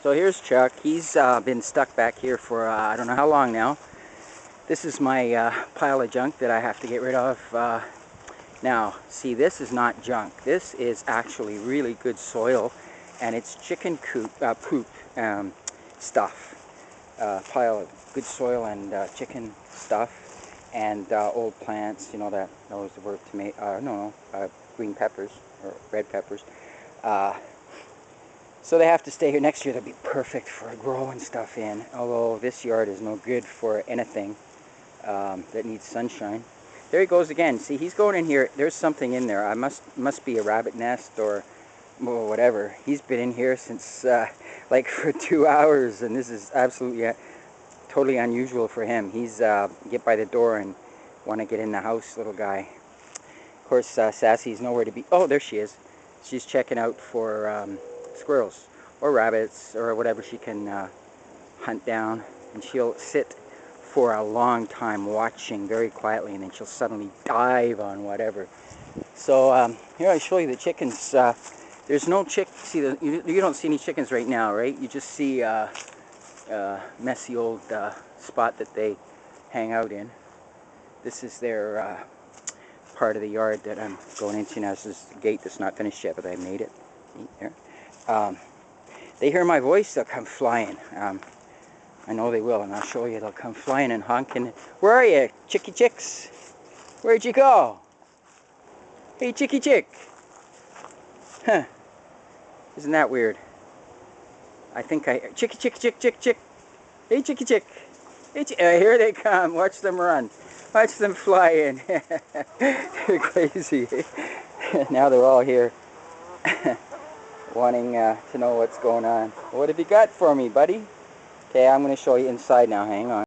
So here's Chuck. He's been stuck back here for I don't know how long now. This is my pile of junk that I have to get rid of. Now, see, this is not junk. This is actually really good soil, and it's chicken poop stuff. Pile of good soil and chicken stuff, and old plants. You know that those were green peppers or red peppers. So they have to stay here. Next year they'll be perfect for growing stuff in, although this yard is no good for anything that needs sunshine. There he goes again. See, he's going in here. There's something in there. I must be a rabbit nest or whatever. He's been in here since like for 2 hours, and this is absolutely totally unusual for him. He's get by the door and want to get in the house, little guy. Of course, Sassy's nowhere to be. Oh, there she is. She's checking out for squirrels or rabbits or whatever she can hunt down, and she'll sit for a long time watching very quietly, and then she'll suddenly dive on whatever. So here I show you the chickens. There's no chick. See, you don't see any chickens right now, right? You just see a messy old spot that they hang out in. This is their part of the yard that I'm going into now. This is the gate that's not finished yet, but I made it. There. They hear my voice, they'll come flying. I know they will, and I'll show you. They'll come flying and honking. Where are you, chickie chicks? Where'd you go? Hey, chickie chick. Huh. Isn't that weird? I think chickie chick, chick, chick, chick. Hey, chickie chick. Hey, here they come. Watch them run. Watch them fly in. They're crazy. Now they're all here. Wanting to know what's going on. What have you got for me, buddy? Okay, I'm going to show you inside now. Hang on.